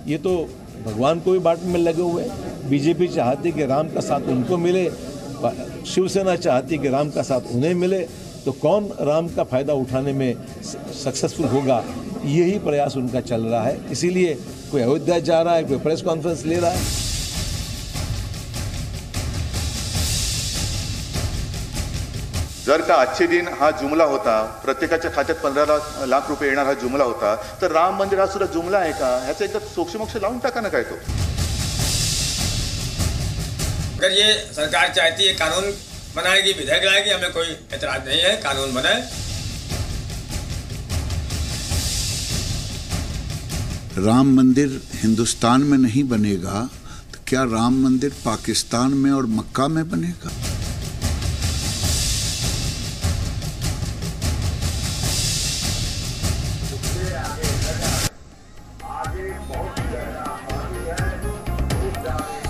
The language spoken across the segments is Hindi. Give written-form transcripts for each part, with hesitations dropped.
ये तो भगवान को भी बांटने में लगे हुए हैं। बीजेपी चाहती कि राम का साथ उनको मिले, शिवसेना चाहती कि राम का साथ उन्हें मिले, तो कौन राम का फायदा उठाने में सक्सेसफुल होगा, यही प्रयास उनका चल रहा है। इसीलिए कोई अयोध्या जा रहा है, कोई प्रेस कॉन्फ्रेंस ले रहा है। जर का आजचे दिन हा जुमला होता, प्रत्येकाच्या खात्यात 15 लाख रुपये येणार हा जुमला होता, तर राम मंदिर हा सुद्धा जुमला आहे का, ह्याचा एकदा सोक्षमोक्ष लावून टाका ना काय तो। अगर ये सरकार चाहती है कानून बनाएगी, विधेयक लाएगी, हमें कोई एतराज नहीं है, कानून बनाए। राम मंदिर हिंदुस्तान में नहीं बनेगा तो क्या राम मंदिर पाकिस्तान में और मक्का में बनेगा?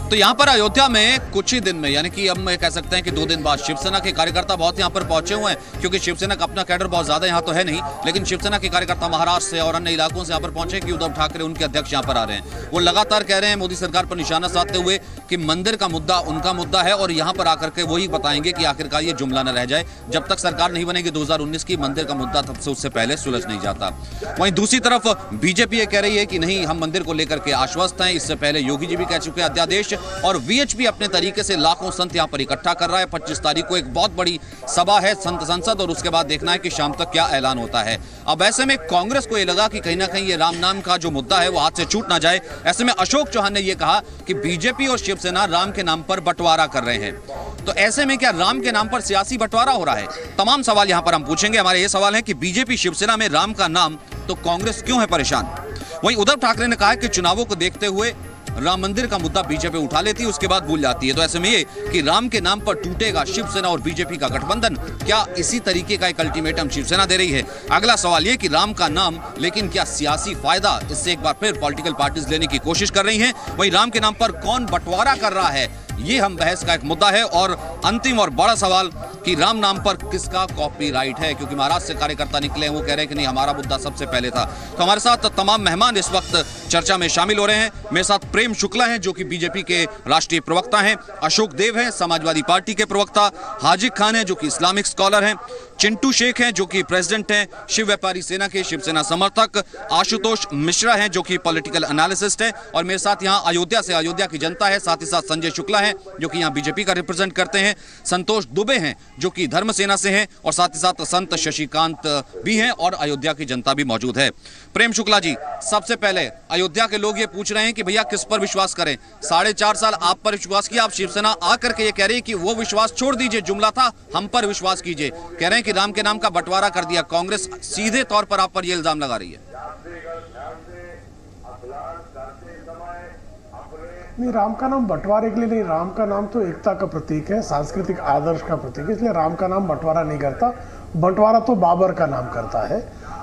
तो यहाँ पर अयोध्या में कुछ ही दिन में, यानी कि हम कह सकते हैं कि 2 दिन बाद शिवसेना के कार्यकर्ता बहुत यहाँ पर पहुंचे हुए हैं, क्योंकि शिवसेना का अपना कैडर बहुत ज्यादा यहाँ तो है नहीं, लेकिन शिवसेना के कार्यकर्ता महाराष्ट्र से और अन्य इलाकों से यहाँ पर पहुंचे कि उद्धव ठाकरे उनके अध्यक्ष यहाँ पर आ रहे हैं। वो लगातार कह रहे हैं मोदी सरकार पर निशाना साधते हुए कि मंदिर का मुद्दा उनका मुद्दा है और यहाँ पर आकर के वही बताएंगे कि आखिरकार ये जुमला न रह जाए। जब तक सरकार नहीं बनेगी 2019 की, मंदिर का मुद्दा तब से उससे पहले सुलझ नहीं जाता। वहीं दूसरी तरफ बीजेपी ये कह रही है कि नहीं, हम मंदिर को लेकर के आश्वस्त हैं। इससे पहले योगी जी भी कह चुके हैं अध्यादेश, और वीएचपी अपने तरीके से लाखों संत यहां पर इकट्ठा कर रहा है। 25 तारीख को एक बहुत बड़ी सभा है संत संसद, और उसके बाद देखना है कि शाम तक क्या ऐलान होता है। अब ऐसे में कांग्रेस को यह लगा कि कहीं ना कहीं ये राम नाम का जो मुद्दा है वो हाथ से छूट ना जाए। ऐसे में अशोक चौहान ने यह कहा कि बीजेपी और शिवसेना राम के नाम पर बंटवारा कर रहे हैं। तो ऐसे में क्या राम के नाम पर सियासी बंटवारा हो रहा है? तमाम सवाल यहां पर हम पूछेंगे। हमारे ये सवाल है कि बीजेपी शिवसेना में राम का नाम, तो कांग्रेस क्यों है परेशान? वहीं उद्धव ठाकरे ने कहा कि चुनावों को देखते हुए राम मंदिर का मुद्दा बीजेपी उठा लेती है, उसके बाद भूल जाती है। तो ऐसे में ये कि राम के नाम पर टूटेगा शिवसेना और बीजेपी का गठबंधन, क्या इसी तरीके का एक अल्टीमेटम शिवसेना दे रही है? अगला सवाल ये कि राम का नाम, लेकिन क्या सियासी फायदा इससे एक बार फिर पॉलिटिकल पार्टीज लेने की कोशिश कर रही हैं? वहीं राम के नाम पर कौन बंटवारा कर रहा है, ये हम बहस का एक मुद्दा है। और अंतिम और बड़ा सवाल कि राम नाम पर किसका कॉपीराइट है, क्योंकि महाराष्ट्र से कार्यकर्ता निकले हैं, वो कह रहे हैं कि नहीं, हमारा मुद्दा सबसे पहले था। तो हमारे साथ तमाम मेहमान इस वक्त चर्चा में शामिल हो रहे हैं। मेरे साथ प्रेम शुक्ला हैं जो कि बीजेपी के राष्ट्रीय प्रवक्ता हैं, अशोक देव हैं समाजवादी पार्टी के प्रवक्ता, हाजिक खान हैं जो कि इस्लामिक स्कॉलर हैं, चिंटू शेख हैं जो कि प्रेसिडेंट हैं शिव व्यापारी सेना के, शिवसेना समर्थक, आशुतोष मिश्रा हैं जो कि पॉलिटिकल एनालिसिस्ट हैं, और मेरे साथ यहाँ अयोध्या से अयोध्या की जनता है, साथ ही साथ संजय शुक्ला है जो कि यहाँ बीजेपी का रिप्रेजेंट करते हैं, संतोष दुबे हैं जो कि धर्म सेना से हैं, और साथ ही साथ संत शशिकांत भी हैं, और अयोध्या की जनता भी मौजूद है। प्रेम शुक्ला जी, सबसे पहले अयोध्या के लोग ये पूछ रहे हैं कि भैया किस पर विश्वास करें? 4.5 साल आप पर विश्वास किया, आप शिवसेना आकर के ये कह रही है कि वो विश्वास छोड़ दीजिए, जुमला था, हम पर विश्वास कीजिए। कह रहे हैं कि राम के नाम का बंटवारा कर दिया। कांग्रेस सीधे तौर पर आप पर यह इल्जाम लगा रही है। नहीं, राम का नाम बंटवारे के लिए नहीं, राम का नाम तो एकता का प्रतीक है, सांस्कृतिक आदर्श का प्रतीक है, इसलिए राम का नाम बंटवारा नहीं करता। बंटवारा तो बाबर का नाम करता है।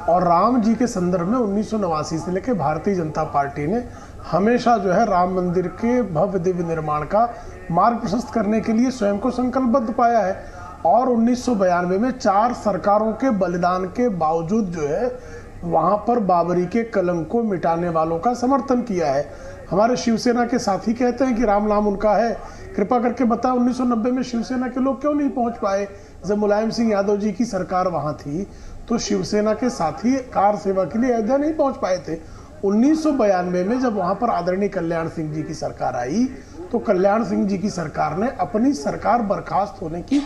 और राम जी के संदर्भ में 1989 से लेकर भारतीय जनता पार्टी ने हमेशा जो है राम मंदिर के भव्य दिव्य निर्माण का मार्ग प्रशस्त करने के लिए स्वयं को संकल्पबद्ध पाया है। और 1992 में 4 सरकारों के बलिदान के बावजूद जो है वहाँ पर बाबरी के कलंक को मिटाने वालों का समर्थन किया है। हमारे शिवसेना के साथी कहते हैं कि राम नाम उनका है। कृपा करके बताएं 1990 में शिवसेना के लोग क्यों नहीं पहुंच पाए? जब मुलायम सिंह यादव जी की सरकार वहां थी तो शिवसेना के साथी कार सेवा के लिए अयोध्या नहीं पहुंच पाए थे। 1992 में जब वहां पर आदरणीय कल्याण सिंह जी की सरकार आई तो कल्याण सिंह जी की सरकार ने अपनी सरकार बर्खास्त होने की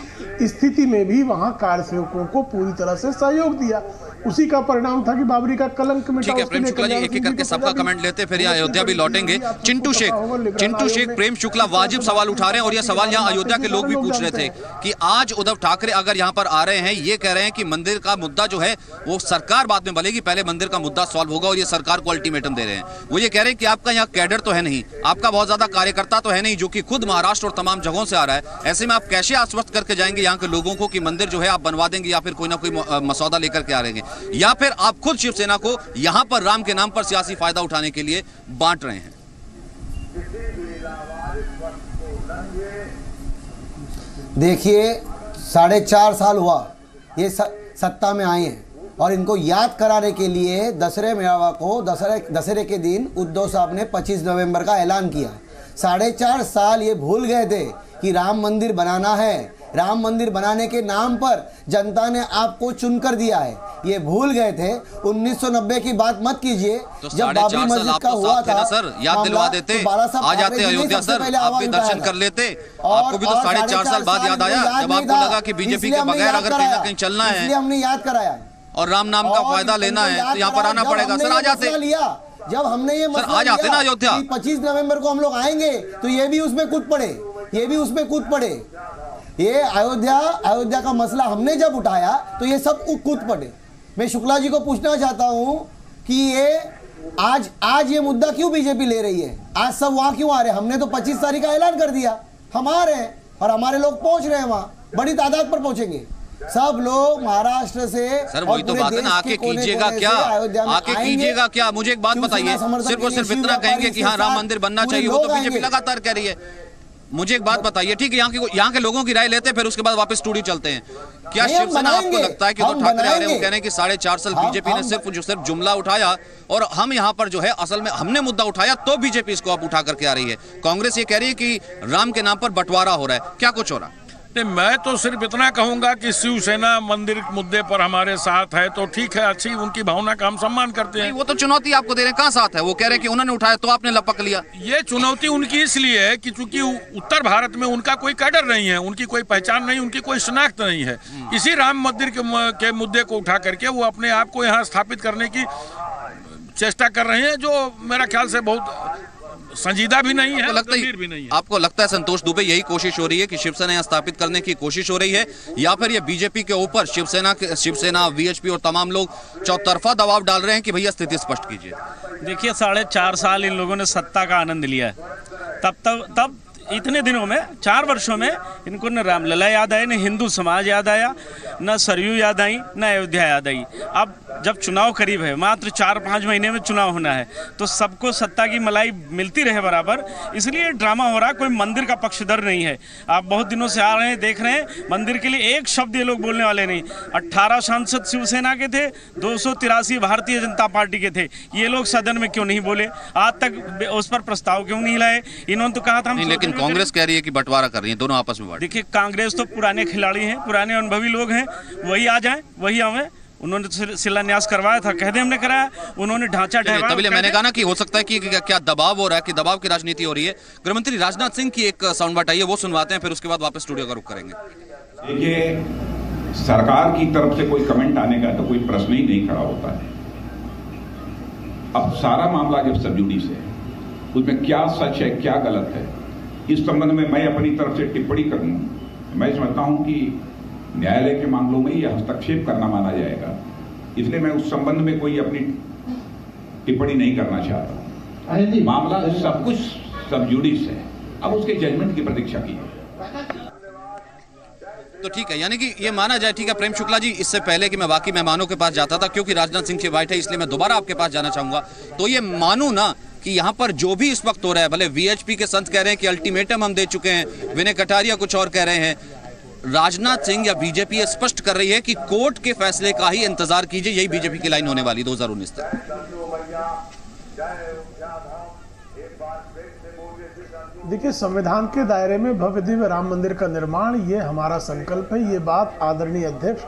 स्थिति में भी वहां कार सेवकों को पूरी तरह से सहयोग दिया। उसी का परिणाम था कि बाबरी का कलंक मिटा। ठीक है प्रेम शुक्ला जी, एक एक करके सबका कमेंट लेते, फिर यहाँ अयोध्या भी लौटेंगे। चिंटू शेख प्रेम शुक्ला वाजिब सवाल उठा रहे हैं, और ये सवाल यहाँ अयोध्या के लोग भी पूछ रहे थे कि आज उद्धव ठाकरे अगर यहाँ पर आ रहे हैं, ये कह रहे हैं कि मंदिर का मुद्दा जो है वो सरकार बाद में बनेगी, पहले मंदिर का मुद्दा सॉल्व होगा, और ये सरकार को अल्टीमेटम दे रहे हैं। वो ये कह रहे हैं कि आपका यहाँ कैडर तो है नहीं, आपका बहुत ज्यादा कार्यकर्ता तो है नहीं जो कि खुद महाराष्ट्र और तमाम जगहों से आ रहा है। ऐसे में आप कैसे आश्वस्त करके जाएंगे यहाँ के लोगों को कि मंदिर जो है आप बनवा देंगे, या फिर कोई ना कोई मसौदा लेकर के आ रहेंगे, या फिर आप खुद शिवसेना को यहाँ पर राम के नाम पर सियासी फायदा उठाने के लिए बांट रहे हैं? देखिए 4.5 साल हुआ ये सत्ता में आए हैं, और इनको याद कराने के लिए दशहरे के दिन उद्धव साहब ने 25 नवंबर का ऐलान किया। 4.5 साल ये भूल गए थे कि राम मंदिर बनाना है। राम मंदिर बनाने के नाम पर जनता ने आपको चुनकर दिया है, ये भूल गए थे। 1990 की बात मत कीजिए, तो जब बाबरी मस्जिद का हुआ था सर, याद दिलवा देते, आ जाते अयोध्या सर, आप भी दर्शन कर लेते। आपको भी तो 4.5 साल बाद याद आया, जब आपको लगा कि बीजेपी के बगैर अगर कहीं ना कहीं चलना है, इसलिए हमने याद कराया और राम नाम का फायदा लेना है तो यहाँ पर आना पड़ेगा। सर आ जाते, जब हमने ये सर आ जाते ना अयोध्या। 25 नवंबर को हम लोग आएंगे तो ये भी उसमें कूद पड़े, ये भी उसमें कूद पड़े। ये अयोध्या का मसला हमने जब उठाया तो ये सब कूद पड़े। मैं शुक्ला जी को पूछना चाहता हूं कि ये आज ये मुद्दा क्यों बीजेपी ले रही है, आज सब वहां क्यों आ रहे हैं? हमने तो 25 तारीख का ऐलान कर दिया, हम आ रहे हैं और हमारे लोग पहुंच रहे हैं, वहां बड़ी तादाद पर पहुंचेंगे सब लोग महाराष्ट्र से। सर वही तो बात है ना, आके कीजिएगा क्या, आके कीजिएगा क्या? मुझे एक बात बताइए, सिर्फ और सिर्फ इतना कहेंगे कि हाँ राम मंदिर बनना चाहिए, वो तो बीजेपी लगातार कह रही है। मुझे एक बात बताइए, ठीक है यहाँ के लोगों की राय लेते हैं, फिर उसके बाद वापस स्टूडियो चलते हैं। क्या शिवसेना आपको लगता है कि उद्धव ठाकरे आ रहे हैं, वो कह रहे हैं कि 4.5 साल बीजेपी ने सिर्फ जुमला उठाया और हम यहाँ पर जो है असल में हमने मुद्दा उठाया तो बीजेपी इसको अब उठा करके आ रही है। कांग्रेस ये कह रही है कि राम के नाम पर बंटवारा हो रहा है, क्या कुछ हो रहा है? नहीं, मैं तो सिर्फ इतना कहूंगा कि शिवसेना मंदिर मुद्दे पर हमारे साथ है तो ठीक है, अच्छी उनकी भावना का हम सम्मान करते हैं। वो तो चुनौती आपको दे रहे हैं, कहाँ साथ है? वो कह रहे हैं कि उन्होंने उठाया तो आपने लपक लिया। ये चुनौती उनकी इसलिए है कि चूंकि उत्तर भारत में उनका कोई कैडर नहीं है, उनकी कोई पहचान नहीं, उनकी कोई शिनाख्त नहीं है। इसी राम मंदिर के मुद्दे को उठा करके वो अपने आप को यहाँ स्थापित करने की चेष्टा कर रहे हैं, जो मेरा ख्याल से बहुत संजीदा भी नहीं है, गंभीर भी नहीं है। आपको लगता है संतोष दुबे यही कोशिश हो रही है कि शिवसेना यहाँ स्थापित करने की कोशिश हो रही है, या फिर ये बीजेपी के ऊपर शिवसेना वीएचपी और तमाम लोग चौतरफा दबाव डाल रहे हैं कि भैया स्थिति स्पष्ट कीजिए? देखिए 4.5 साल इन लोगों ने सत्ता का आनंद लिया है, तब इतने दिनों में 4 वर्षों में इनको न रामलला याद आया, न हिंदू समाज याद आया, न सरयू याद आई, न अयोध्या याद आई। अब जब चुनाव करीब है, मात्र 4-5 महीने में चुनाव होना है, तो सबको सत्ता की मलाई मिलती रहे बराबर, इसलिए ड्रामा हो रहा। कोई मंदिर का पक्षधर नहीं है। आप बहुत दिनों से आ रहे हैं, देख रहे हैं, मंदिर के लिए एक शब्द ये लोग बोलने वाले नहीं। 18 सांसद शिवसेना के थे, 283 भारतीय जनता पार्टी के थे। ये लोग सदन में क्यों नहीं बोले? आज तक उस पर प्रस्ताव क्यों नहीं लाए? इन्होंने तो कहा था हम, लेकिन कांग्रेस कह रही है कि बंटवारा कर रही है, दोनों आपस में बांट। देखिए कांग्रेस तो पुराने खिलाड़ी हैं, पुराने अनुभवी लोग हैं, वही आ जाएं, वही आवे। उन्होंने शिलान्यास करवाया था, कहते हमने कराया, उन्होंने ढांचा ढहवाया। तभी मैंने कहा ना कि हो सकता है कि क्या दबाव हो रहा है, कि दबाव की राजनीति हो रही है। गृहमंत्री राजनाथ सिंह की एक साउंड बाइट आई है, वो सुनवाते हैं, फिर उसके बाद वापस स्टूडियो का रुख करेंगे। देखिए, सरकार की तरफ से कोई कमेंट आने का तो कोई प्रश्न ही नहीं खड़ा होता है। अब सारा मामला जब सब जुडिस है, उसमें क्या सच है क्या गलत है, इस संबंध में मैं अपनी तरफ से टिप्पणी करूं, मैं समझता हूं कि न्यायालय के मामलों में यह हस्तक्षेप करना माना जाएगा, इसलिए मैं उस संबंध में कोई अपनी टिप्पणी नहीं करना चाहता। मामला सब कुछ सब जुडिस है, अब उसके जजमेंट की प्रतीक्षा की है। तो ठीक है, यानी कि ये माना जाए। ठीक है प्रेम शुक्ला जी, इससे पहले कि मैं बाकी मेहमानों के पास जाता था, क्योंकि राजनाथ सिंह की बाइट है, इसलिए मैं दोबारा आपके पास जाना चाहूंगा। तो ये मानू ना कि यहाँ पर जो भी इस वक्त हो रहा है, भले वीएचपी के संत कह रहे हैं कि अल्टीमेटम हम दे चुके हैं, विनय कटारिया कुछ और कह रहे हैं, राजनाथ सिंह या बीजेपी ये स्पष्ट कर रही है कि कोर्ट के फैसले का ही इंतजार कीजिए, यही बीजेपी की लाइन होने वाली 2019 तक। देखिए, संविधान के दायरे में भव्य दिव्य राम मंदिर का निर्माण, ये हमारा संकल्प है। ये बात आदरणीय अध्यक्ष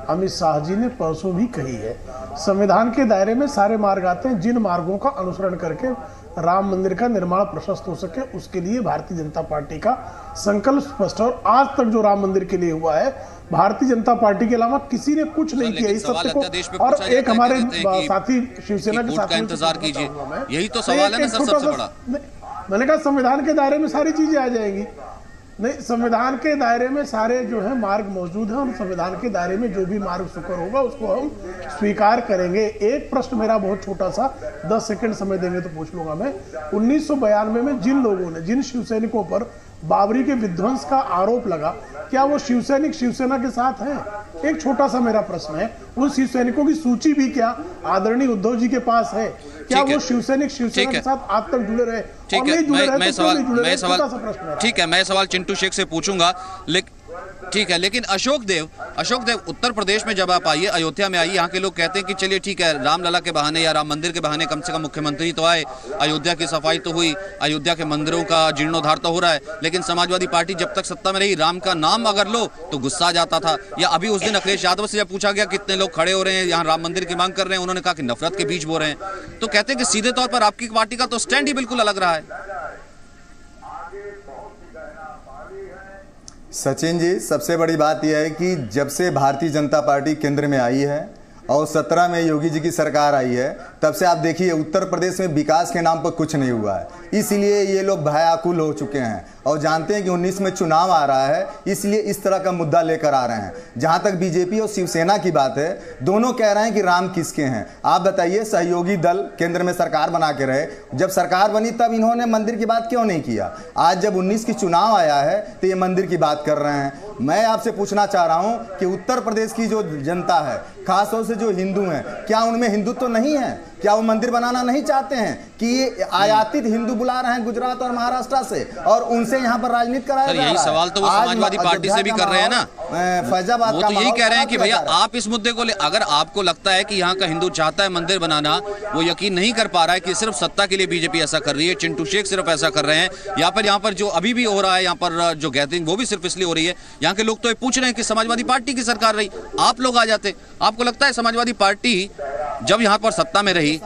अमित शाह जी ने परसों भी कही है। संविधान के दायरे में सारे मार्ग आते हैं, जिन मार्गों का अनुसरण करके राम मंदिर का निर्माण प्रशस्त हो सके, उसके लिए भारतीय जनता पार्टी का संकल्प स्पष्ट है। और आज तक जो राम मंदिर के लिए हुआ है, भारतीय जनता पार्टी के अलावा किसी ने कुछ नहीं किया इस सत्य को। और एक हमारे साथी शिवसेना के साथी इंतजार कीजिए, यही तो सवाल है ना सर सबसे बड़ा। मैंने कहा संविधान के दायरे में सारी चीजें आ जाएंगी। नहीं, संविधान के दायरे में सारे जो है मार्ग मौजूद हैं, और संविधान के दायरे में जो भी मार्ग सुकर होगा उसको हम स्वीकार करेंगे। एक प्रश्न मेरा बहुत छोटा सा, 10 सेकंड समय देंगे तो पूछ लूंगा मैं। 1992 में जिन लोगों ने, जिन शिवसैनिकों पर बाबरी के विध्वंस का आरोप लगा, क्या वो शिवसैनिक शिवसेना के साथ हैं? एक छोटा सा मेरा प्रश्न है। उन शिवसैनिकों की सूची भी क्या आदरणीय उद्धव जी के पास है? क्या वो शिवसैनिक शिवसेना के साथ आज तक जुड़े रहे? ठीक है, मैं सवाल ठीक है, मैं सवाल चिंटू शेख से पूछूंगा, लेकिन ठीक है, लेकिन अशोक देव उत्तर प्रदेश में जब आप आइए, अयोध्या में आइए, यहाँ के लोग कहते हैं कि चलिए ठीक है, रामलला के बहाने या राम मंदिर के बहाने कम से कम मुख्यमंत्री तो आए, अयोध्या की सफाई तो हुई, अयोध्या के मंदिरों का जीर्णोद्धार तो हो रहा है, लेकिन समाजवादी पार्टी जब तक सत्ता में रही राम का नाम अगर लो तो गुस्सा आ जाता था। या अभी उस दिन अखिलेश यादव से जब पूछा गया कितने लोग खड़े हो रहे हैं यहाँ राम मंदिर की मांग कर रहे हैं, उन्होंने कहा कि नफरत के बीज बो रहे हैं। तो कहते हैं कि सीधे तौर पर आपकी पार्टी का तो स्टैंड ही बिल्कुल अलग रहा है। सचिन जी, सबसे बड़ी बात यह है कि जब से भारतीय जनता पार्टी केंद्र में आई है और 17 में योगी जी की सरकार आई है, तब से आप देखिए उत्तर प्रदेश में विकास के नाम पर कुछ नहीं हुआ है। इसलिए ये लोग भयाकुल हो चुके हैं और जानते हैं कि 19 में चुनाव आ रहा है, इसलिए इस तरह का मुद्दा लेकर आ रहे हैं। जहां तक बीजेपी और शिवसेना की बात है, दोनों कह रहे हैं कि राम किसके हैं। आप बताइए, सहयोगी दल केंद्र में सरकार बना के रहे, जब सरकार बनी तब इन्होंने मंदिर की बात क्यों नहीं किया? आज जब 19 की चुनाव आया है तो ये मंदिर की बात कर रहे हैं। मैं आपसे पूछना चाह रहा हूं कि उत्तर प्रदेश की जो जनता है, खासतौर से जो हिंदू हैं, क्या उनमें हिंदुत्व तो नहीं है? क्या वो मंदिर बनाना नहीं चाहते हैं कि ये आयातित हिंदू बुला रहे हैं गुजरात और महाराष्ट्र से और उनसे यहाँ पर राजनीति कराया जा रहा है? यही सवाल तो वो समाजवादी पार्टी से भी कर रहे हैं ना, फैजाबाद वो तो यही कह रहे हैं कि भैया आप इस मुद्दे को अगर आपको लगता है कि यहाँ का हिंदू चाहता है मंदिर बनाना, वो यकीन नहीं कर पा रहा है कि सिर्फ सत्ता के लिए बीजेपी ऐसा कर रही है, चिंटू शेख सिर्फ ऐसा कर रहे हैं, या फिर यहाँ पर जो अभी भी हो रहा है, यहाँ पर जो गैदरिंग वो भी सिर्फ इसलिए हो रही है। यहाँ के लोग तो ये पूछ रहे हैं कि समाजवादी पार्टी की सरकार रही, आप लोग आ जाते। आपको लगता है समाजवादी पार्टी जब यहाँ पर सत्ता में रही,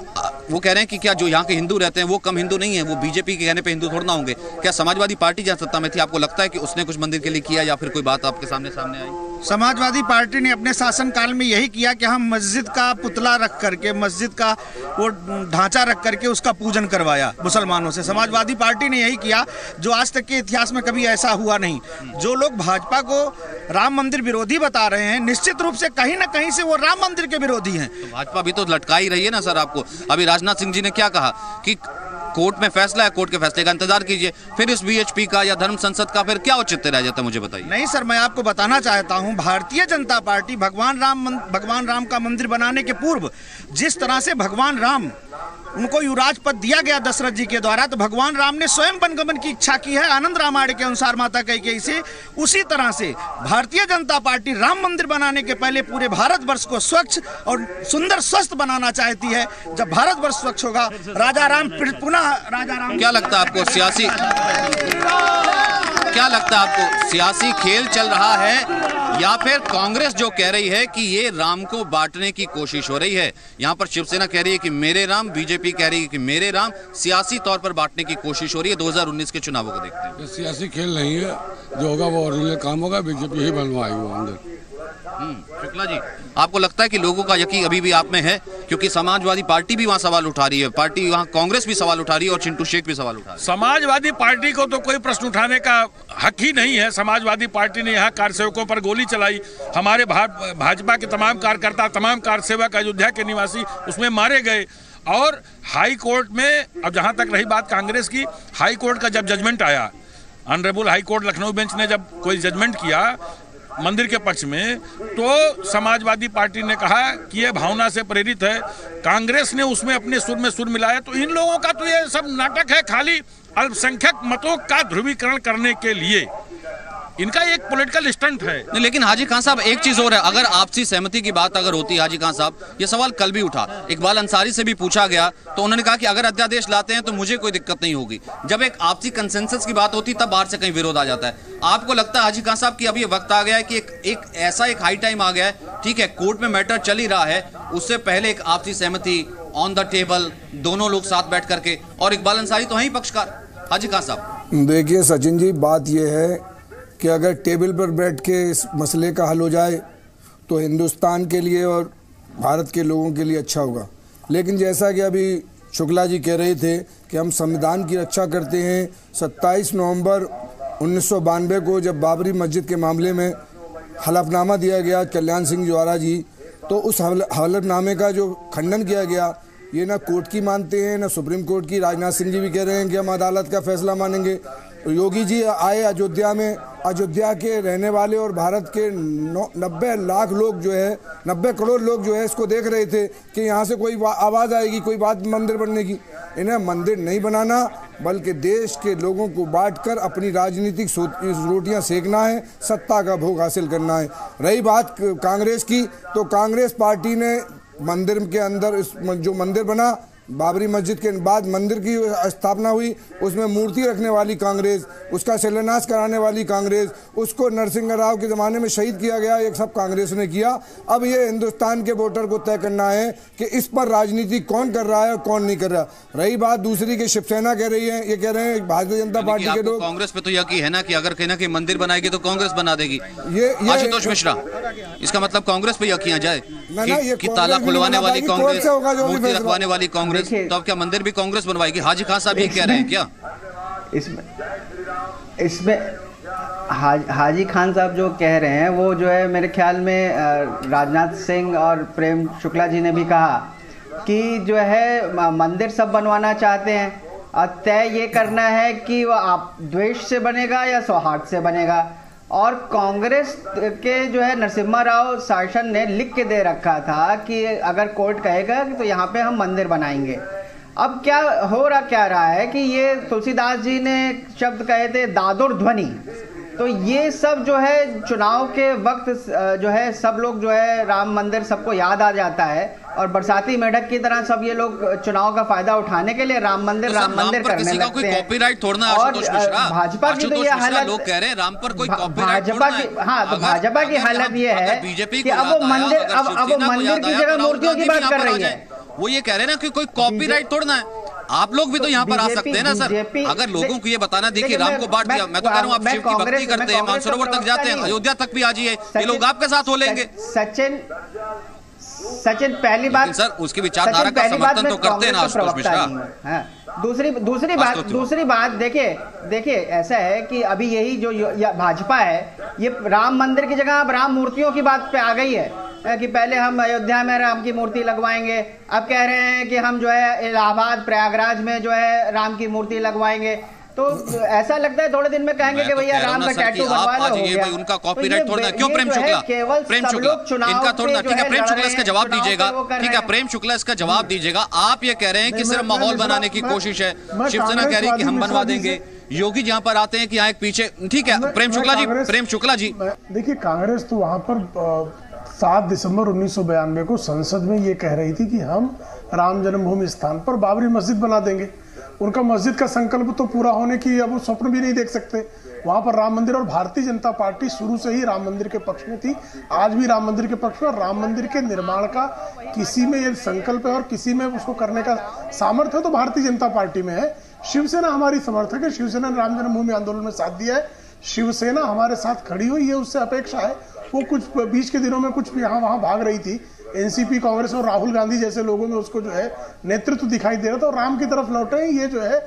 वो कह रहे हैं कि क्या जो यहाँ के हिंदू रहते हैं वो कम हिंदू नहीं है, वो बीजेपी के कहने पे हिंदू थोड़ा ना होंगे? क्या समाजवादी पार्टी जहाँ सत्ता में थी, आपको लगता है कि उसने कुछ मंदिर के लिए किया या फिर कोई बात आपके सामने आई? समाजवादी पार्टी ने अपने शासनकाल में यही किया कि हम मस्जिद का पुतला रख करके, मस्जिद का वो ढांचा रख करके उसका पूजन करवाया मुसलमानों से। समाजवादी पार्टी ने यही किया, जो आज तक के इतिहास में कभी ऐसा हुआ नहीं। जो लोग भाजपा को राम मंदिर विरोधी बता रहे हैं, निश्चित रूप से कहीं ना कहीं से वो राम मंदिर के विरोधी हैं। तो भाजपा भी तो लटका ही रही है ना सर आपको। अभी राजनाथ सिंह जी ने क्या कहा कि कोर्ट में फैसला है, कोर्ट के फैसले का इंतजार कीजिए, फिर इस बीएचपी का या धर्म संसद का फिर क्या औचित्य रह जाता है, मुझे बताइए। नहीं सर, मैं आपको बताना चाहता हूं, भारतीय जनता पार्टी भगवान राम का मंदिर बनाने के पूर्व जिस तरह से भगवान राम उनको युवराज पद दिया गया दशरथ जी के द्वारा, तो भगवान राम ने स्वयं वनगमन की इच्छा की है आनंद रामायण के अनुसार माता कैकेयी से। उसी तरह से भारतीय जनता पार्टी राम मंदिर बनाने के पहले पूरे भारतवर्ष को स्वच्छ और सुंदर स्वस्थ बनाना चाहती है। जब भारतवर्ष स्वच्छ होगा, राजा राम पुनः राजा राम। क्या लगता है आपको सियासी खेल चल रहा है, या फिर कांग्रेस जो कह रही है कि ये राम को बांटने की कोशिश हो रही है? यहाँ पर शिवसेना कह रही है कि मेरे राम, बीजेपी कह रही है कि मेरे राम, सियासी तौर पर बांटने की कोशिश हो रही है। 2019 के चुनावों को देखते हैं। सियासी खेल नहीं है, जो होगा वो ओरिजिनल काम होगा, बीजेपी ही बनवाई वो अंदर। शुक्ला जी, आपको लगता है कि लोगों का यकीन अभी भी आप में है? क्योंकि समाजवादी पार्टी भी वहाँ सवाल उठा रही है, पार्टी वहाँ कांग्रेस भी सवाल उठा रही है और चिंटू शेख भी सवाल उठा रही है। समाजवादी पार्टी को तो कोई प्रश्न उठाने का हक ही नहीं है। समाजवादी पार्टी ने यहाँ कार्यसेवकों पर गोली चलाई, हमारे भाजपा के तमाम कार्यकर्ता, तमाम कार्यसेवक अयोध्या के निवासी उसमें मारे गए। और हाई कोर्ट में, अब जहाँ तक रही बात कांग्रेस की, हाई कोर्ट का जब जजमेंट आया, honourable high court Lucknow bench ने जब कोई जजमेंट किया मंदिर के पक्ष में, तो समाजवादी पार्टी ने कहा कि ये भावना से प्रेरित है। कांग्रेस ने उसमें अपने सुर में सुर मिलाया। तो इन लोगों का तो ये सब नाटक है, खाली अल्पसंख्यक मतों का ध्रुवीकरण करने के लिए इनका एक पॉलिटिकल स्टंट है। नहीं, लेकिन हाजी खान साहब एक चीज और है, अगर आपसी सहमति की बात अगर होती है हाजी खान साहब, ये सवाल कल भी उठा, इकबाल अंसारी से भी पूछा गया तो उन्होंने कहा कि अगर अध्यादेश लाते हैं तो मुझे कोई दिक्कत नहीं होगी। जब एक आपसी कंसेंसस की बात होती तब बाहर से कहीं विरोध आ जाता है। आपको लगता है हाजी खान साहब कि अभी वक्त आ गया है कि एक ऐसा एक हाई टाइम आ गया है, ठीक है कोर्ट में मैटर चल ही रहा है, उससे पहले एक आपसी सहमति ऑन द टेबल, दोनों लोग साथ बैठ करके, और इकबाल अंसारी तो है ही पक्षकार। हाजी खान साहब देखिए सचिन जी, बात यह है कि अगर टेबल पर बैठ के इस मसले का हल हो जाए तो हिंदुस्तान के लिए और भारत के लोगों के लिए अच्छा होगा। लेकिन जैसा कि अभी शुक्ला जी कह रहे थे कि हम संविधान की रक्षा करते हैं, 27 नवंबर 1992 को जब बाबरी मस्जिद के मामले में हलफनामा दिया गया कल्याण सिंह ज्वारा जी, तो उस हलफनामे का जो खंडन किया गया, ये ना कोर्ट की मानते हैं ना सुप्रीम कोर्ट की। राजनाथ सिंह जी भी कह रहे हैं कि हम अदालत का फैसला मानेंगे। योगी जी आए अयोध्या में, अयोध्या के रहने वाले और भारत के 90 लाख लोग जो है, 90 करोड़ लोग जो है इसको देख रहे थे कि यहाँ से कोई आवाज़ आएगी, कोई बात मंदिर बनने की। इन्हें मंदिर नहीं बनाना, बल्कि देश के लोगों को बांटकर अपनी राजनीतिक रोटियां सेकना है, सत्ता का भोग हासिल करना है। रही बात कांग्रेस की, तो कांग्रेस पार्टी ने मंदिर के अंदर जो मंदिर बना, बाबरी मस्जिद के बाद मंदिर की स्थापना हुई, उसमें मूर्ति रखने वाली कांग्रेस, उसका शिलान्यास कराने वाली कांग्रेस, उसको नरसिंह राव के ज़माने में शहीद किया गया, ये सब कांग्रेस ने किया। अब ये हिंदुस्तान के वोटर को तय करना है कि इस पर राजनीति कौन कर रहा है और कौन नहीं कर रहा। रही बात दूसरी की शिवसेना कह रही है, ये कह रहे हैं भारतीय जनता पार्टी के लोग, कांग्रेस पे तो यकीन है ना कि अगर कहना कि मंदिर बनाएगी तो कांग्रेस बना देगी। ये आशुतोष मिश्रा, इसका मतलब कांग्रेस पे यकीन आ जाए कि ताला खुलवाने वाली कांग्रेस, मूर्ति रखवाने वाली कांग्रेस, तो अब क्या मंदिर भी कांग्रेस बनवाएगी? हाजी खान साहब ये कह रहे हैं क्या? इसमें हाजी खान साहब जो कह रहे हैं वो जो है मेरे ख्याल में राजनाथ सिंह और प्रेम शुक्ला जी ने भी कहा कि जो है मंदिर सब बनवाना चाहते हैं, और तय ये करना है कि वो आप द्वेष से बनेगा या सौहार्द से बनेगा। और कांग्रेस के जो है नरसिम्हा राव शासन ने लिख के दे रखा था कि अगर कोर्ट कहेगा तो यहाँ पे हम मंदिर बनाएंगे। अब क्या हो रहा है कि ये तुलसीदास जी ने शब्द कहे थे दादुर ध्वनि, तो ये सब जो है चुनाव के वक्त जो है सब लोग जो है राम मंदिर सबको याद आ जाता है, और बरसाती मेढक की तरह सब ये लोग चुनाव का फायदा उठाने के लिए राम मंदिर करने लगते हैं। कॉपीराइट थोड़ना है और भाजपा की तो ये हालत, लोग कह रहे हैं राम पर कोई कॉपीराइट भाजपा की, हाँ तो भाजपा की हालत ये है कि अब वो मंदिर की जगह मूर्तियों की बात कर रही है। वो ये कह रहे हैं ना कि कोई कॉपीराइट तोड़ना है। आप लोग भी तो यहाँ पर आ सकते हैं ना सर, अगर लोगों को ये बताना, देखिए राम को बांट दिया, मैं तो कह रहा हूँ आप शिव की भक्ति करते हैं, मानसरोवर तक जाते हैं, अयोध्या तक भी आ जाइए, ये लोग आपके साथ हो लेंगे। सचिन पहली बात सर, उसकी विचारधारा का समर्थन तो करते हैं ना आशुतोष मिश्रा। दूसरी बात देखिए ऐसा है कि अभी यही जो भाजपा है ये राम मंदिर की जगह अब राम मूर्तियों की बात पे आ गई है कि पहले हम अयोध्या में राम की मूर्ति लगवाएंगे, अब कह रहे हैं कि हम जो है इलाहाबाद प्रयागराज में जो है राम की मूर्ति लगवाएंगे। तो ऐसा लगता है थोड़े दिन में कहेंगे कि भैया राम का टैटू बनवा लो, हो गया। उनका कॉपीराइट थोड़ा क्यों? प्रेम शुक्ला, प्रेम शुक्ला इनका थोड़ा, ठीक है प्रेम शुक्ला इसका जवाब दीजिएगा, ठीक है प्रेम शुक्ला इसका जवाब दीजिएगा। आप ये कह रहे हैं कि सिर्फ माहौल बनाने की कोशिश है, शिवसेना कह रही है कि हम बनवा देंगे, योगी जहाँ पर आते हैं कि यहाँ एक पीछे, ठीक है प्रेम शुक्ला जी। देखिए कांग्रेस तो वहां पर 7 दिसंबर 1992 को संसद में ये कह रही थी कि हम राम जन्मभूमि स्थान पर बाबरी मस्जिद बना देंगे। उनका मस्जिद का संकल्प तो पूरा होने की अब वो स्वप्न भी नहीं देख सकते। वहां पर राम मंदिर, और भारतीय जनता पार्टी शुरू से ही राम मंदिर के पक्ष में थी, आज भी राम मंदिर के पक्ष में। राम मंदिर के निर्माण का किसी में ये संकल्प है और किसी में उसको करने का सामर्थ्य तो भारतीय जनता पार्टी में है। शिवसेना हमारी समर्थक है, शिवसेना ने राम जन्मभूमि आंदोलन में साथ दिया है, शिवसेना हमारे साथ खड़ी हुई है, उससे अपेक्षा है। वो कुछ बीच के दिनों में कुछ यहाँ वहाँ भाग रही थी, एनसीपी कांग्रेस और राहुल गांधी जैसे लोगों में उसको जो है नेतृत्व दिखाई दे रहा था, और राम की तरफ लौटे, ये जो है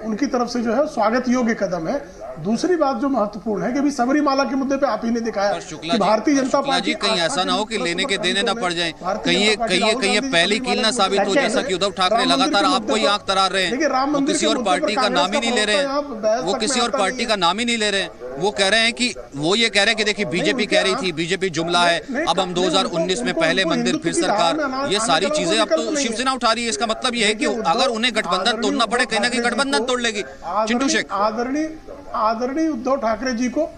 उनकी तरफ से जो है स्वागत योग्य कदम है। दूसरी बात जो महत्वपूर्ण है कि अभी सबरीमाला के मुद्दे पे आप ही ने दिखाया कि भारतीय जनता पार्टी, कहीं ऐसा ना हो कि लेने के देने ना पड़ जाए, कहीं पहली कील ना साबित हो, जैसा कि उद्धव ठाकरे लगातार आपको ही आंख तरार रहे हैं, वो किसी और पार्टी का नाम ही नहीं ले रहे हैं, वो किसी और पार्टी का नाम ही नहीं ले रहे हैं। वो कह रहे हैं कि वो ये कह रहे हैं कि देखिए बीजेपी कह रही थी, बीजेपी जुमला है, अब हम 2019 में पहले मंदिर फिर सरकार, ये सारी चीजें अब तो शिवसेना उठा रही है। इसका मतलब ये है कि अगर उन्हें गठबंधन तोड़ना पड़े, कहीं ना कहीं गठबंधन तोड़ लेगी। चिंटू शेख, आदरणीय उद्धव ठाकरे जी को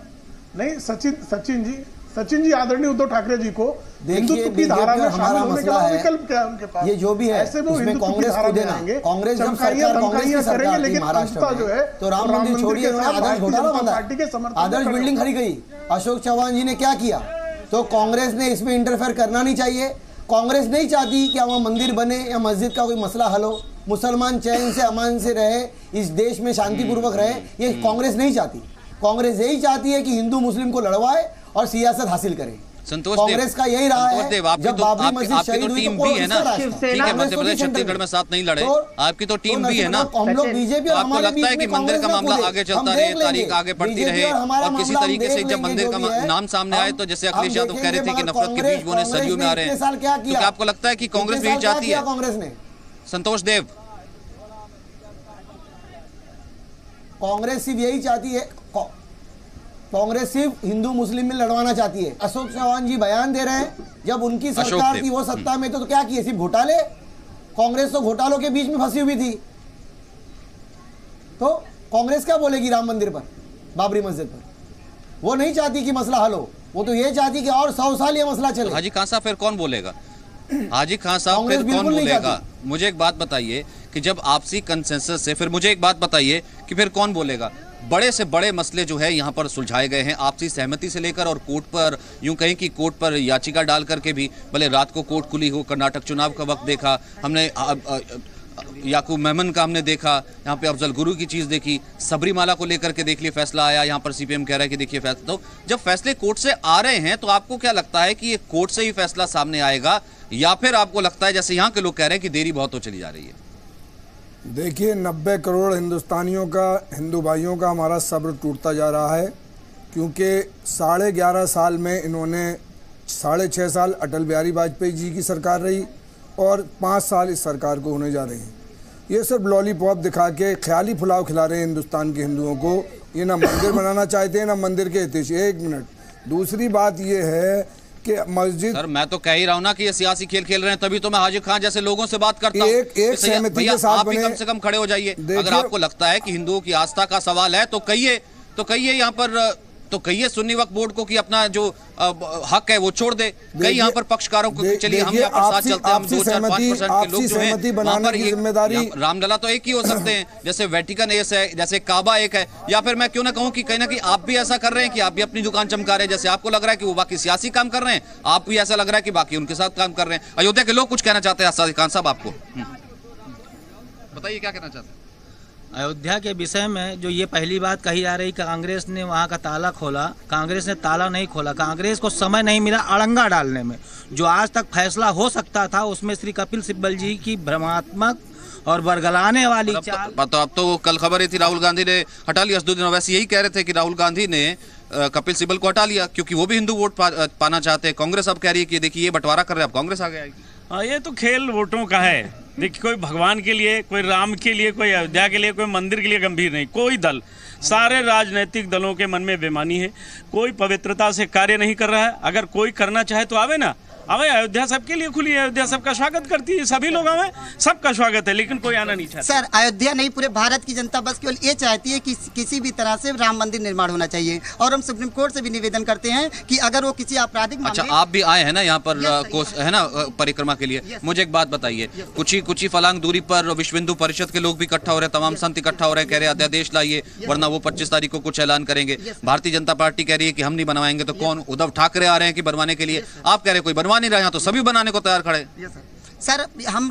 नहीं, सचिन जी आदरणीय उद्धव ठाकरे जी को हिंदुत्व की धारा में शामिल होने का विकल्प क्या है उनके पास? ये जो भी है ऐसे वो हिंदुत्व की धारा में आएंगे, कांग्रेस जब सरकार करेंगे, लेकिन अंततः जो है तो राम मंदिर छोड़िए, आदर्श घोटाला बंदा, आदर्श बिल्डिंग खड़ी गई। अशोक चौहान जी ने क्या किया? तो कांग्रेस ने इसमें इंटरफेयर करना नहीं चाहिए। कांग्रेस नहीं चाहती कि वहाँ मंदिर बने या मस्जिद का कोई मसला हल हो, मुसलमान चैन से अमान से रहे, इस देश में शांतिपूर्वक रहे, ये कांग्रेस नहीं चाहती। कांग्रेस यही चाहती है कि हिंदू मुस्लिम को लड़वाए और सियासत हासिल करे। कांग्रेस का यही रहा है। जब बाबरी मस्जिद शहीद हुई तो टीम भी है ना, ठीक है, मध्य प्रदेश छत्तीसगढ़ में साथ नहीं लड़े, आपकी तो टीम भी है ना। आपको लगता है कि मंदिर का मामला आगे चलता रहे, तारीख आगे बढ़ती रहे, और किसी तरीके से जब मंदिर का नाम सामने आए तो जैसे अखिलेश यादव कह रहे थे कि नफरत के बीज बोने सरयू में आ रहे हैं, तो क्या आपको लगता है कि कांग्रेस भी चाहती है? कांग्रेस ने, संतोष देव, कांग्रेस सिर्फ यही चाहती है, कांग्रेस सिर्फ हिंदू मुस्लिम में लड़वाना चाहती है। अशोक चौहान जी बयान दे रहे हैं, जब उनकी सरकार थी वो सत्ता में तो क्या किए? सिर्फ घोटाले। कांग्रेस तो घोटालों के बीच में फंसी हुई थी। तो कांग्रेस क्या बोलेगी राम मंदिर पर, बाबरी मस्जिद पर? वो नहीं चाहती कि मसला हल हो, वो तो ये चाहती कि और 100 साल ये मसला चले। हाजी खान साहब फिर कौन बोलेगा? हाजी खान साहब फिर कौन बोलेगा? मुझे एक बात बताइए कि जब आपसी कंसेंसस से, फिर मुझे एक बात बताइए कि फिर कौन बोलेगा? बड़े से बड़े मसले जो है यहाँ पर सुलझाए गए हैं आपसी सहमति से लेकर, और कोर्ट पर यूं कहें कि कोर्ट पर याचिका डाल करके भी, भले रात को कोर्ट खुली हो, कर्नाटक चुनाव का वक्त देखा हमने, याकूब मेमन का हमने देखा, यहाँ पे अफजल गुरु की चीज देखी, सबरीमाला को लेकर के देख लिए फैसला आया, यहाँ पर सीपीएम कह रहा है कि देखिए फैसला। तो जब फैसले कोर्ट से आ रहे हैं तो आपको क्या लगता है कि ये कोर्ट से ही फैसला सामने आएगा, या फिर आपको लगता है जैसे यहाँ के लोग कह रहे हैं कि देरी बहुत हो चली जा रही है? देखिए 90 करोड़ हिंदुस्तानियों का, हिंदू भाइयों का हमारा सब्र टूटता जा रहा है, क्योंकि 11.5 साल में इन्होंने 6.5 साल अटल बिहारी वाजपेयी जी की सरकार रही और 5 साल इस सरकार को होने जा रहे हैं। ये सब लॉलीपॉप दिखा के ख्याली पुलाव खिला रहे हैं हिंदुस्तान के हिंदुओं को। ये ना मंदिर बनाना चाहते हैं ना मंदिर के हितैषी। एक मिनट, दूसरी बात ये है कि मस्जिद, सर मैं तो कह ही रहा हूं ना कि ये सियासी खेल खेल रहे हैं, तभी तो मैं हाजी खान जैसे लोगों से बात करता हूं। एक सहमति के साथ आप ही कम से कम खड़े हो जाइए। अगर आपको लगता है कि हिंदुओं की आस्था का सवाल है तो कहिए यहाँ पर, तो कहिए सुन्नी वक्फ बोर्ड को कि अपना जो हक है वो छोड़ दे। कई यहाँ पर पक्षकारों को चलिए हम यहाँ पर साथ चलते हैं, हम 2-4-5% के लोग जो हैं वहाँ पर जिम्मेदारी, रामलला तो एक ही हो सकते हैं, जैसे वेटिकन एस है, जैसे काबा एक है, या फिर मैं क्यों ना कहूँ कि कहीं ना कहीं आप भी ऐसा कर रहे हैं कि आप भी अपनी दुकान चमका रहे हैं। जैसे आपको लग रहा है कि वो बाकी सियासी काम कर रहे हैं, आप भी ऐसा लग रहा है कि बाकी उनके साथ काम कर रहे हैं। अयोध्या के लोग कुछ कहना चाहते हैं। साजिद खान साहब आपको बताइए क्या कहना चाहते हैं अयोध्या के विषय में? जो ये पहली बात कही जा रही कांग्रेस ने वहाँ का ताला खोला, कांग्रेस ने ताला नहीं खोला। कांग्रेस को समय नहीं मिला अड़ंगा डालने में। जो आज तक फैसला हो सकता था उसमें श्री कपिल सिब्बल जी की भ्रमात्मक और बरगलाने वाली चाल। अब तो कल खबर थी राहुल गांधी ने हटा लिया। असदुद्दीन ओवैसी यही कह रहे थे कि राहुल गांधी ने कपिल सिब्बल को हटा लिया क्योंकि वो भी हिंदू वोट पाना चाहते हैं। कांग्रेस अब कह रही है कि देखिए ये बंटवारा कर रहे हैं, अब कांग्रेस आगे आएगी। ये तो खेल वोटों का है। देखिए कोई भगवान के लिए, कोई राम के लिए, कोई अयोध्या के लिए, कोई मंदिर के लिए गंभीर नहीं। कोई दल, सारे राजनीतिक दलों के मन में बेईमानी है। कोई पवित्रता से कार्य नहीं कर रहा है। अगर कोई करना चाहे तो आवे ना, आवे। अयोध्या सबके लिए खुली है, अयोध्या सबका स्वागत करती है, सभी लोग आवे, सबका स्वागत है, लेकिन कोई आना नहीं चाहता। सर अयोध्या नहीं, पूरे भारत की जनता बस केवल ये चाहती है कि किसी भी तरह से राम मंदिर निर्माण होना चाहिए। और हम सुप्रीम कोर्ट से भी निवेदन करते हैं कि अगर वो किसी आपराधिक अच्छा, आप भी आए हैं ना यहाँ पर है ना परिक्रमा के लिए। मुझे एक बात बताइए, कुछ ही फलांग दूरी पर विश्व हिंदू परिषद के लोग भी इकट्ठा हो रहे हैं, तमाम संत इकट्ठा हो रहे हैं, कह रहे हैं अध्यादेश लाइए वरना वो 25 तारीख को कुछ ऐलान करेंगे। भारतीय जनता पार्टी कह रही है कि हम नहीं बनवाएंगे, तो कौन? उद्धव ठाकरे आ रहे हैं कि बनवाने के लिए, आप कह रहे हैं कोई बनवा नहीं रहा, तो सभी बनाने को तैयार खड़े। सर हम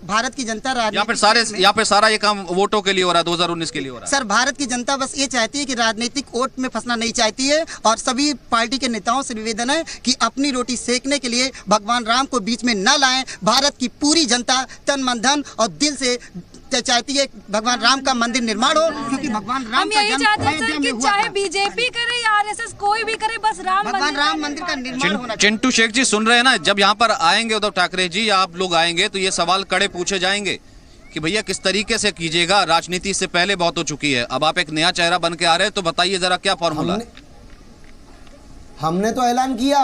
भारत की जनता यहाँ पे सारा ये काम वोटों के लिए हो रहा है, 2019 के लिए हो रहा है। सर भारत की जनता बस ये चाहती है कि राजनीतिक वोट में फंसना नहीं चाहती है। और सभी पार्टी के नेताओं से निवेदन है कि अपनी रोटी सेकने के लिए भगवान राम को बीच में न लाएं। भारत की पूरी जनता तन मन धन और दिल से चाहती है भगवान राम का मंदिर निर्माण हो, क्योंकि भगवान राम का जन्म अयोध्या में हुआ था। चाहे बीजेपी करे या आरएसएस कोई भी करे, बस भगवान राम मंदिर का निर्माण होना। चिंटू शेख जी सुन रहे हैं ना, जब यहाँ पर आएंगे उद्धव ठाकरे जी या आप लोग आएंगे तो ये सवाल कड़े पूछे जाएंगे कि भैया किस तरीके से कीजिएगा। राजनीति इससे पहले बहुत हो चुकी है, अब आप एक नया चेहरा बन के आ रहे हैं, तो बताइए जरा क्या फॉर्मूला? हमने तो ऐलान किया,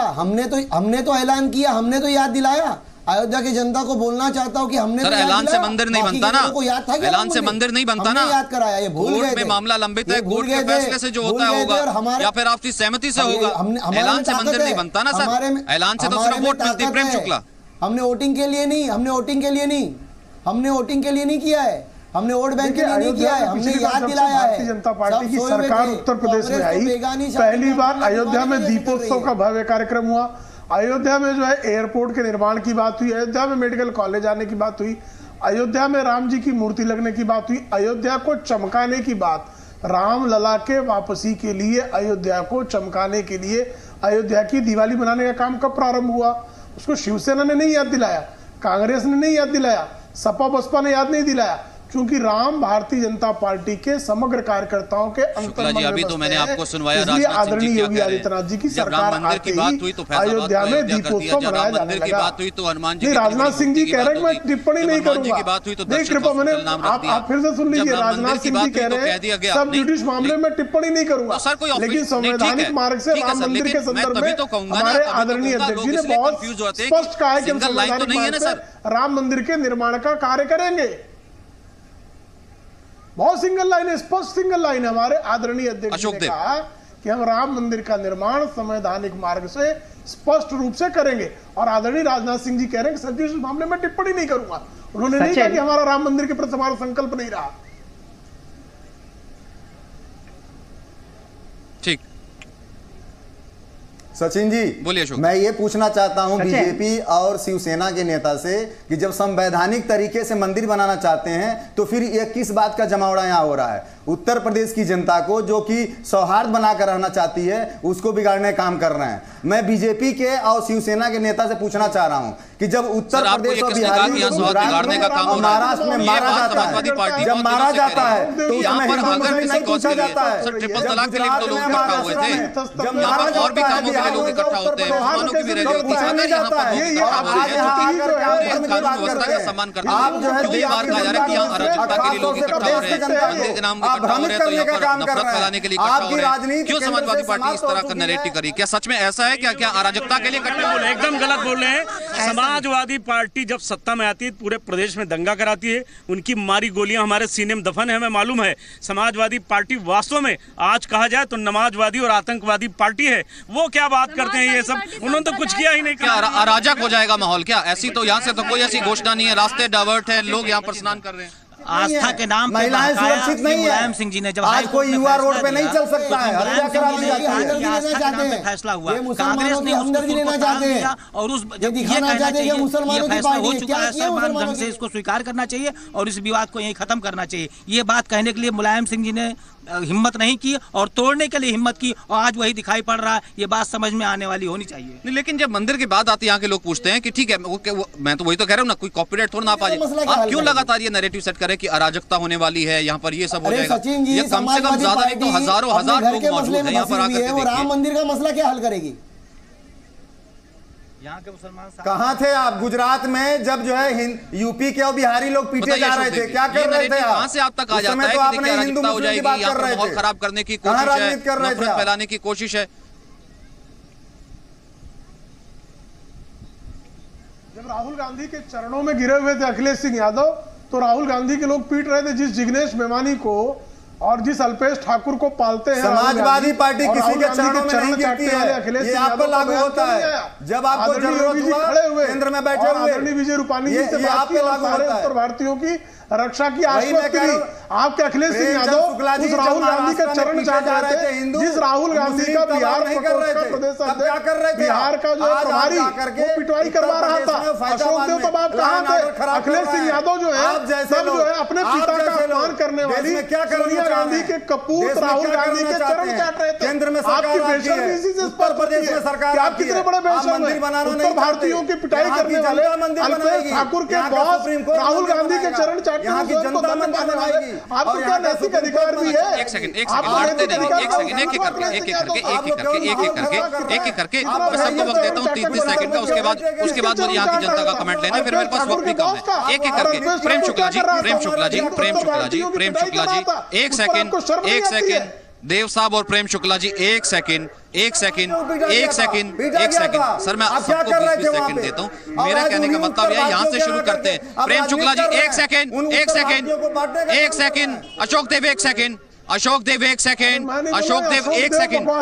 हमने तो याद दिलाया। अयोध्या की जनता को बोलना चाहता हूँ कि हमने सर ऐलान से मंदिर नहीं बनता ना, ऐलान से मंदिर नहीं बनता ना, याद कराया, ये भूल गए थे। में मामला लंबित है, कोर्ट के फैसले से जो होता होगा या फिर आपसी सहमति से होगा। ऐलान से मंदिर नहीं बनता ना सर, ऐलान से तो सिर्फ वोट मिलती है। प्रेम शुक्ला, हमने वोटिंग के लिए नहीं किया है, हमने वोट बैंक के लिए नहीं किया है, हमने याद दिलाया है। भारतीय जनता पार्टी की सरकार उत्तर प्रदेश में आई, पहली बार अयोध्या में दीपोत्सव का भव्य कार्यक्रम हुआ। अयोध्या में जो है एयरपोर्ट के निर्माण की बात हुई, अयोध्या में मेडिकल कॉलेज आने की बात हुई, अयोध्या में राम जी की मूर्ति लगने की बात हुई, अयोध्या को चमकाने की बात, राम लला के वापसी के लिए, अयोध्या को चमकाने के लिए अयोध्या की दिवाली बनाने का काम कब प्रारंभ हुआ? उसको शिवसेना ने नहीं याद दिलाया, कांग्रेस ने नहीं याद दिलाया, सपा बसपा ने याद नहीं दिलाया, क्योंकि राम भारतीय जनता पार्टी के समग्र कार्यकर्ताओं के अंतर जी। अभी तो मैंने आपको सुनवाया आदरणीय योगी आदित्यनाथ जी की सरकार आते ही अयोध्या में दीपोत्सव मनाया जाने लगा। नहीं, राजनाथ सिंह जी कह रहे हैं मैं टिप्पणी नहीं करूंगा, नहीं कृपा मैंने आप फिर से सुन लीजिए, राजनाथ सिंह जी कह रहे हैं सब ब्रिटिश मामले में टिप्पणी नहीं करूंगा, लेकिन संवैधानिक मार्ग से राम मंदिर के संदर्भ में हमारे आदरणीय अध्यक्ष जी ने बहुत स्पष्ट कहा है कि हम संवैधानिक मार्ग से राम मंदिर के निर्माण का कार्य करेंगे। बहुत सिंगल लाइन है, स्पष्ट सिंगल लाइन है। हमारे आदरणीय अध्यक्ष ने कहा कि हम राम मंदिर का निर्माण संवैधानिक मार्ग से स्पष्ट रूप से करेंगे। और आदरणीय राजनाथ सिंह जी कह रहे हैं कि सर, इस मामले में टिप्पणी नहीं करूंगा। उन्होंने नहीं कहा कि हमारा राम मंदिर के प्रति हमारा संकल्प नहीं रहा। ठीक, सचिन जी बोलिए अशोक। मैं ये पूछना चाहता हूं बीजेपी और शिवसेना के नेता से कि जब संवैधानिक तरीके से मंदिर बनाना चाहते हैं तो फिर ये किस बात का जमावड़ा यहां हो रहा है? उत्तर प्रदेश की जनता को जो कि सौहार्द बनाकर रहना चाहती है उसको बिगाड़ने का काम कर रहे हैं। मैं बीजेपी के और शिवसेना के नेता से पूछना चाह रहा हूं कि जब उत्तर प्रदेश और बिहार और महाराष्ट्र में मारा जाता है, जब मारा जाता है तो यहाँ पर अगर किसी कॉज के लिए सर ट्रिपल तलाक के लिए तो लोग इकट्ठा हुए थे, यहाँ पर और भी कामों के लिए लोग इकट्ठा होते हैं, मुसलमानों की भी रैली होती है। अगर यहाँ पर लोग इकट्ठा हो रहे हैं जो कानून व्यवस्था का सम्मान करते हैं, क्यों बार कहा जा रहा है कि यहाँ अराजकता के लिए लोग इकट्ठा हो रहे हैं, मंदिर के नाम इकट्ठा हो रहे हैं, तो यहाँ पर नफरत फैलाने के लिए इकट्ठा हो रहे हैं? क्यों समाजवादी पार्टी इस तरह का नैरेटिव करी? क्या सच में ऐसा है? क्या अराजकता के लिए इकट्ठे हो रहे हैं? एकदम गलत बोल रहे हैं। समाजवादी पार्टी जब सत्ता में आती है पूरे प्रदेश में दंगा कराती है, उनकी मारी गोलियां हमारे सीने में दफन है, हमें मालूम है। समाजवादी पार्टी वास्तव में आज कहा जाए तो नमाजवादी और आतंकवादी पार्टी है। वो क्या बात करते हैं ये सब, उन्होंने तो कुछ किया ही नहीं। क्या अराजक हो जाएगा माहौल? क्या ऐसी तो यहाँ से तो कोई ऐसी घोषणा नहीं है, रास्ते डाइवर्ट है, लोग यहाँ पर स्नान कर रहे हैं। आस्था के नाम पे महिलाएं सुरक्षित नहीं है। मुलायम सिंह जी ने जब आज कोई युवा रोड पे नहीं चल सकता है, फैसला हुआ, कांग्रेस ने हमदर्दी लेना चाहते हैं और उस जब ये कहना चाहिए मुसलमानों की पार्टी हो चुका है, सम्मान ढंग से इसको स्वीकार करना चाहिए और इस विवाद को यहीं खत्म करना चाहिए। ये बात कहने के लिए मुलायम सिंह जी ने हिम्मत नहीं की और तोड़ने के लिए हिम्मत की, और आज वही दिखाई पड़ रहा है। ये बात समझ में आने वाली होनी चाहिए। नहीं, लेकिन जब मंदिर की बात आती है यहाँ के लोग पूछते हैं कि ठीक है, मैं तो वही तो कह रहा हूँ ना, कोई कॉपीराइट थोड़ा ना पा जाए। आप क्यों लगातार ये नैरेटिव सेट करें कि अराजकता होने वाली है, यहाँ पर ये सब हो जाएगा? ये कम से कम ज्यादा नहीं तो हजारों हजार लोग मौजूद हैं यहाँ पर आकर के। राम मंदिर का मसला क्या हल करेगी? यहाँ के मुसलमान कहाँ थे आप गुजरात में जब जो है यूपी के और बिहारी लोग पीटे जा रहे थे? क्या कर रहे थे आप? कहाँ से आप तक आ जाता है कि देखिए अराजकता हो जाएगी, यहाँ पर माहौल खराब करने की कोशिश है, नफरत फैलाने की कोशिश है। जब राहुल गांधी के चरणों में गिरे हुए थे अखिलेश सिंह यादव, तो राहुल गांधी के लोग पीट रहे थे जिस जिग्नेश मेवानी को और जिस अल्पेश ठाकुर को पालते हैं। समाजवादी पार्टी किसी के चरणों में नहीं गिरती है, ये आप पर लागू होता है। जब आपको जरूरत हुआ केंद्र में बैठे हुए आदरणीय विजय रूपाणी जी से बात की, सारे उत्तर भारतीयों की रक्षा की आश्वस्त करी। आपके अखिलेश सिंह यादव उस राहुल गांधी का चरण चाट रहे थे, जिस राहुल गांधी का बिहार प्रदेश अध्यक्ष बिहार का जो प्रभारी वो पिटवाई करवा रहा था। अशोक देव तब आप कहां थे? अखिलेश सिंह यादव जो है सब जो है अपने पिता का अपमान करने वाली सोनिया गांधी के कपूत राहुल गांधी के चरण चाट रहे थे। केंद्र में आपकी बेशर्मी इसी से उत्तर प्रदेश में सरकार, आप कितने बड़े बेशर्म हैं? उत्तर भारतीयों की पिटाई करने वाले अल्पेश ठाकुर के बॉस राहुल गांधी के चरण चाट यहाँ की जनता मंदिर बनाएगी। आपको क्या नैतिक अधिकार भी है? एक सेकंड बांटते नहीं, एक एक करके मैं सबको वक्त देता हूँ 30 सेकंड का। उसके बाद मुझे यहाँ की जनता का कमेंट लेना, फिर मेरे पास वक्त भी कम है। एक करके प्रेम शुक्ला जी, एक सेकंड देव साहब और प्रेम शुक्ला जी, एक सेकंड सर, मैं सबको 20 सेकंड देता हूँ। मेरा कहने का मतलब है यहाँ से शुरू करते हैं। प्रेम शुक्ला जी एक सेकंड, अशोक देव एक सेकंड,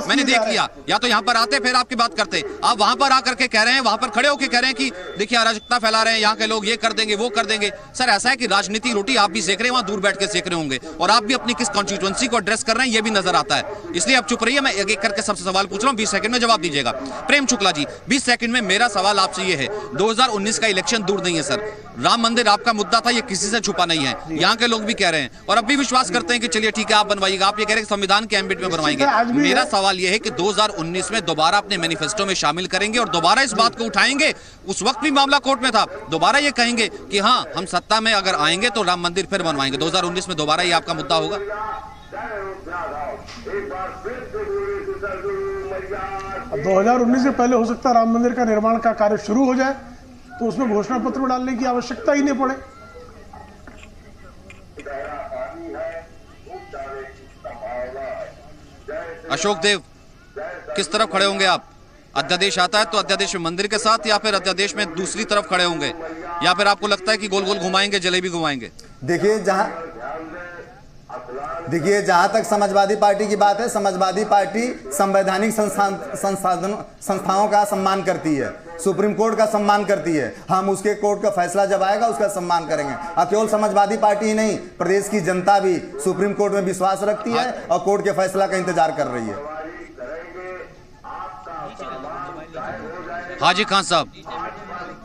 मैंने देख लिया। या तो यहाँ पर आते फिर आपकी बात करते, आप वहां पर आकर के कह रहे हैं, वहां पर खड़े होकर कह रहे हैं कि देखिए अराजकता फैला रहे हैं यहाँ के लोग, ये कर देंगे वो कर देंगे। सर ऐसा है कि राजनीति रोटी आप भी सेक रहे हैं, वहां दूर बैठ के सेक रहे होंगे, और आप भी अपनी किस कॉन्स्टिट्यूएंसी को एड्रेस कर रहे हैं ये भी नजर आता है। इसलिए आप चुप रहिए, मैं एक एक करके सबसे सवाल पूछ रहा हूँ, 20 सेकंड में जवाब दीजिएगा। प्रेम शुक्ला जी 20 सेकंड में मेरा सवाल आपसे ये है, 2019 का इलेक्शन दूर नहीं है सर, राम मंदिर आपका मुद्दा था, ये किसी से छुपा नहीं है, यहाँ के लोग भी कह रहे हैं और अब भी विश्वास करते हैं कि चलिए ठीक है आप बनवाइएगा। आप ये कह रहे हैं संविधान के एम्बिट में बनवाएंगे। मेरा सवाल यह है कि 2019 में दोबारा अपने मैनिफेस्टो में शामिल करेंगे और दोबारा इस बात को उठाएंगे? उस वक्त भी मामला कोर्ट में था, दोबारा ये कहेंगे कि हाँ हम सत्ता में अगर आएंगे तो राम मंदिर फिर बनवाएंगे। 2019 में दोबारा ये आपका मुद्दा होगा? 2019 से पहले हो सकता है राम मंदिर का निर्माण का कार्य शुरू हो जाए, तो उसमें घोषणा पत्र में डालने की आवश्यकता ही नहीं पड़े। अशोक देव किस तरफ खड़े होंगे आप? अध्यादेश आता है तो अध्यादेश में मंदिर के साथ, या फिर अध्यादेश में दूसरी तरफ खड़े होंगे, या फिर आपको लगता है कि गोल गोल घुमाएंगे, जलेबी घुमाएंगे? देखिए देखिए, जहां तक समाजवादी पार्टी की बात है, समाजवादी पार्टी संवैधानिक संस्थाओं का सम्मान करती है, सुप्रीम कोर्ट का सम्मान करती है। हम उसके कोर्ट का फैसला जब आएगा उसका सम्मान करेंगे। और केवल समाजवादी पार्टी ही नहीं, प्रदेश की जनता भी सुप्रीम कोर्ट में विश्वास रखती है और कोर्ट के फैसला का इंतजार कर रही है। हाजी खान साहब,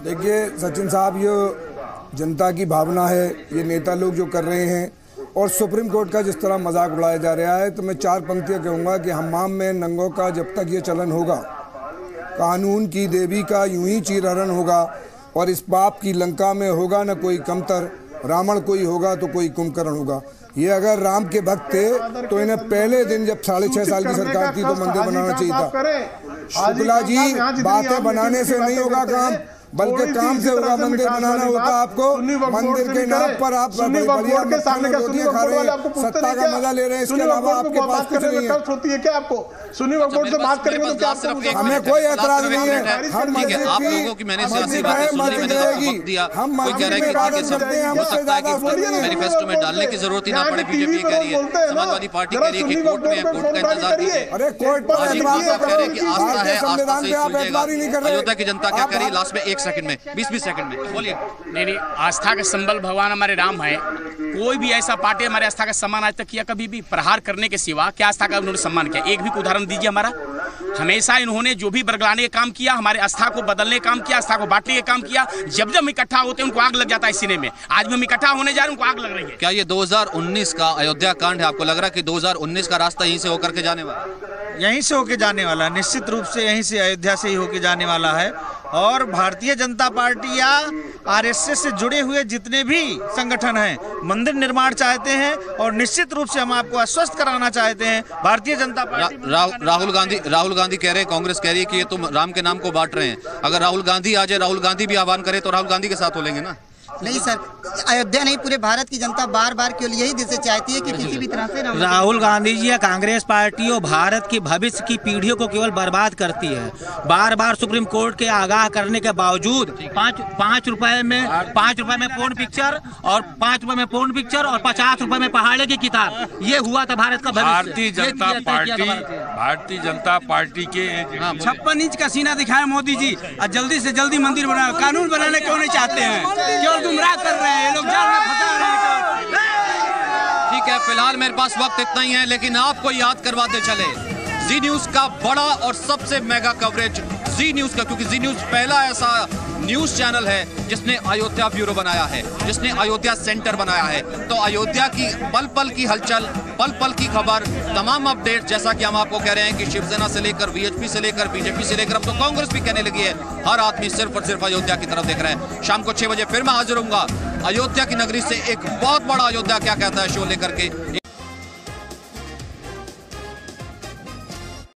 देखिए सचिन साहब, ये जनता की भावना है, ये नेता लोग जो कर रहे हैं, और सुप्रीम कोर्ट का जिस तरह मजाक उड़ाया जा रहा है, तो मैं 4 पंक्तियां कहूँगा कि हमाम में नंगों का जब तक ये चलन होगा, कानून की देवी का यूं ही चीरहरण होगा, और इस पाप की लंका में होगा न कोई कमतर, रावण कोई होगा तो कोई कुंभकर्ण होगा। ये अगर राम के भक्त थे तो इन्हें पहले दिन जब 6.5 साल की सरकार थी तो मंदिर बनाना चाहिए था। शुक्ला जी, बातें बनाने से नहीं होगा काम, बल्कि काम से होगा। मंदिर बनाना होता आपको, मंदिर के नाम पर आप बढ़िया रोटियां खा रहे हैं, सत्ता का मजा ले रहे हैं, इसके अलावा आपके पास कुछ नहीं है। होती है क्या आपको? सुन्नी वक्फ बोर्ड से बात करेंगे तो क्या हमें कोई एतराज नहीं है। हम आप लोगों की मैंने सियासी बातें सुन ली, मैंने वक्त दिया। कोई कह रहा है कि ठीक है, सब हो सकता है कि मैनिफेस्टो में डालने की जरूरत ही ना पड़े। बीजेपी कह रही है, समाजवादी पार्टी कह रही है कि कोर्ट में है, कोर्ट का इंतजार कीजिए। अरे कोर्ट पर हाजी खान साहब कह रहे हैं कि आस्था है, आस्था से सुलझेगा। अयोध्या की जनता क्या कह रही है? लास्ट में 1 सेकंड में, 20 सेकंड में बोलिए। नहीं, आस्था के संबल भगवान हमारे राम है। कोई भी ऐसा पार्टी हमारे आस्था का सम्मान आज तक किया कभी भी? प्रहार करने के सिवा क्या आस्था का उन्होंने सम्मान किया? एक भी उदाहरण दीजिए हमारा। हमेशा इन्होंने जो भी बरगलाने का काम किया, हमारे आस्था को बदलने का काम किया, आस्था को बांटने का काम किया। जब जब इकट्ठा होते हैं उनको आग लग जाता है सीने में। आज भी हम इकट्ठा होने जा रहे हैं, उनको आग लग रही है। क्या ये 2019 का अयोध्या कांड है? आपको लग रहा है कि 2019 का रास्ता यहीं से होकर के जाने वाला है? यहीं से होके जाने वाला है, निश्चित रूप से यहीं से, अयोध्या से ही होके जाने वाला है। और भारतीय जनता पार्टी या आरएसएस से जुड़े हुए जितने भी संगठन हैं, मंदिर निर्माण चाहते हैं, और निश्चित रूप से हम आपको आश्वस्त कराना चाहते हैं, भारतीय जनता पार्टी राहुल गांधी कह रहे हैं, कांग्रेस कह रही है कि ये तुम राम के नाम को बांट रहे हैं। अगर राहुल गांधी आ जाए, राहुल गांधी भी आह्वान करे तो राहुल गांधी के साथ हो लेंगे ना? नहीं सर, अयोध्या नहीं, पूरे भारत की जनता बार बार केवल यही दिल से चाहती है कि किसी भी तरह से राहुल गांधी जी या कांग्रेस पार्टी और भारत की भविष्य की पीढ़ियों को केवल बर्बाद करती है। बार बार सुप्रीम कोर्ट के आगाह करने के बावजूद 5 रुपए में पोर्न पिक्चर और 5 रुपए में पोर्न पिक्चर और 50 रुपए में पहाड़े की किताब, ये हुआ था भारत का भविष्य। भारतीय जनता पार्टी के 56 इंच का सीना दिखाया मोदी जी, और जल्दी से जल्दी मंदिर बनाओ। कानून बनाने क्यों नहीं चाहते हैं? क्यों गुमराह कर रहे हैं लोग, जाल में फंसा रहे हैं। ठीक है, फिलहाल मेरे पास वक्त इतना ही है, लेकिन आपको याद करवाते चले जी न्यूज का बड़ा और सबसे मेगा कवरेज जी न्यूज का, क्योंकि जी न्यूज पहला ऐसा न्यूज चैनल है जिसने अयोध्या ब्यूरो बनाया है, जिसने अयोध्या सेंटर बनाया है। तो अयोध्या की पल पल की हलचल, पल पल की खबर, तमाम अपडेट, जैसा कि हम आपको कह रहे हैं कि शिवसेना से लेकर वीएचपी से लेकर बीजेपी से लेकर अब तो कांग्रेस भी कहने लगी है, हर आदमी सिर्फ और सिर्फ अयोध्या की तरफ देख रहा है। शाम को 6 बजे फिर मैं हाजिर होऊंगा अयोध्या की नगरी से एक बहुत बड़ा अयोध्या क्या कहता है शो लेकर के।